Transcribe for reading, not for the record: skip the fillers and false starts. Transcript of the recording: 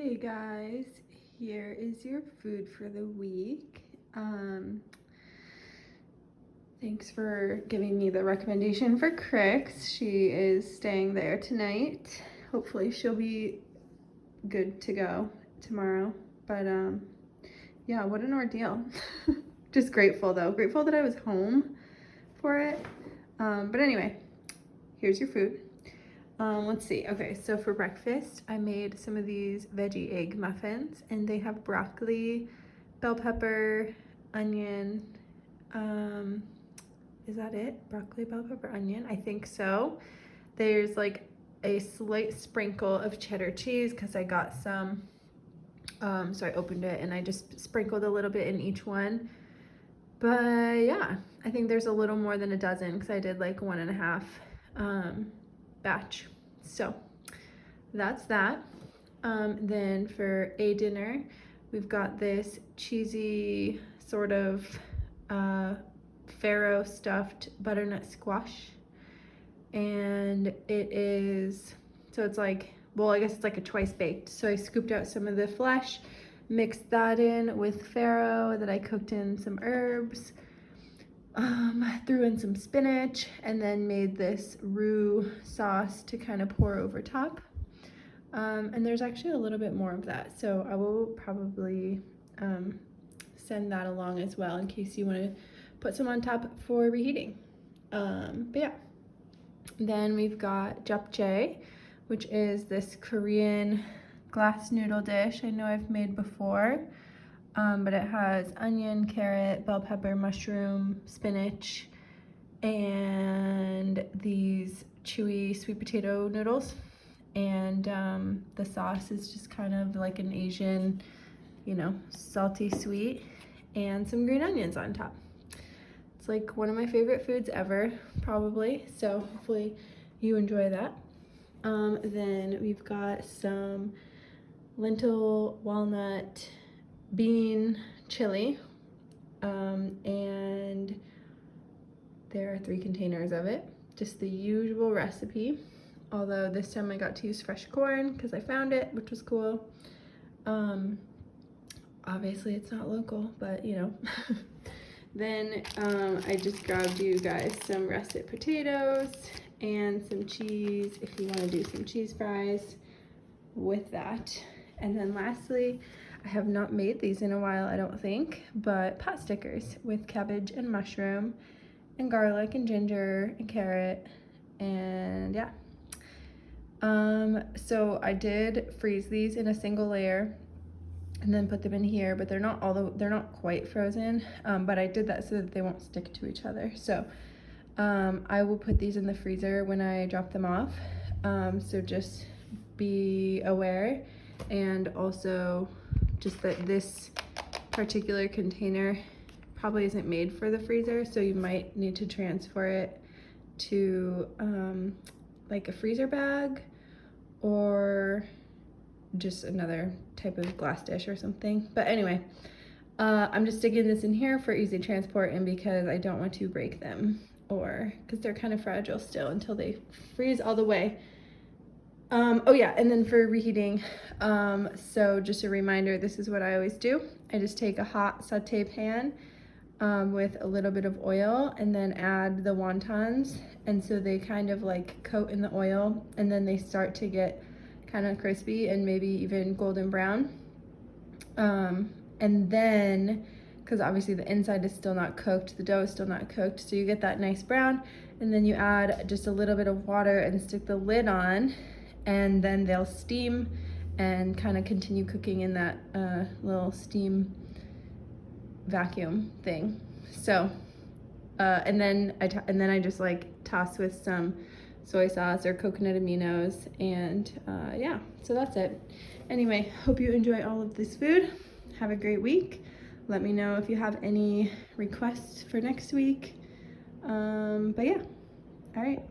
Hey guys, here is your food for the week. Thanks for giving me the recommendation for Crix. She is staying there tonight. Hopefully she'll be good to go tomorrow. But yeah, what an ordeal. Just grateful though. Grateful that I was home for it. But anyway, here's your food. Let's see. Okay, so for breakfast, I made some of these veggie egg muffins, and they have broccoli, bell pepper, onion. Is that it? Broccoli, bell pepper, onion? I think so. There's like a slight sprinkle of cheddar cheese because I got some. So I opened it and I just sprinkled a little bit in each one. But yeah, I think there's a little more than a dozen because I did like 1.5 batch. So that's that. Then for a dinner, we've got this cheesy sort of farro stuffed butternut squash, and it is, so it's like, well, I guess it's like a twice baked. So I scooped out some of the flesh, mixed that in with farro that I cooked in some herbs, threw in some spinach, and then made this roux sauce to kind of pour over top. And there's actually a little bit more of that, so I will probably send that along as well in case you want to put some on top for reheating. But yeah, then we've got japchae, which is this Korean glass noodle dish I know I've made before. But it has onion, carrot, bell pepper, mushroom, spinach, and these chewy sweet potato noodles. And the sauce is just kind of like an Asian, you know, salty sweet, and some green onions on top. It's like one of my favorite foods ever, probably. So hopefully you enjoy that. Then we've got some lentil, walnut, bean chili, and there are 3 containers of it, just the usual recipe, although this time I got to use fresh corn because I found it, which was cool. Obviously it's not local, but you know. Then I just grabbed you guys some russet potatoes and some cheese if you want to do some cheese fries with that. And then lastly, I have not made these in a while, I don't think, but pot stickers with cabbage and mushroom and garlic and ginger and carrot, and yeah. So I did freeze these in a single layer and then put them in here, but they're not quite frozen, but I did that so that they won't stick to each other. So I will put these in the freezer when I drop them off, so just be aware. And also just that this particular container probably isn't made for the freezer, so you might need to transfer it to like a freezer bag or just another type of glass dish or something. But anyway, I'm just sticking this in here for easy transport and because I don't want to break them, or because they're kind of fragile still until they freeze all the way. Oh yeah, and then for reheating, so just a reminder, this is what I always do. I just take a hot saute pan with a little bit of oil and then add the wontons, and so they kind of like coat in the oil and then they start to get kind of crispy and maybe even golden brown. And then, because obviously the inside is still not cooked, the dough is still not cooked, so you get that nice brown, and then you add just a little bit of water and stick the lid on, and then they'll steam and kind of continue cooking in that little steam vacuum thing. So and then I just like toss with some soy sauce or coconut aminos, and yeah, so that's it. Anyway, hope you enjoy all of this food. Have a great week. Let me know if you have any requests for next week. But yeah, all right.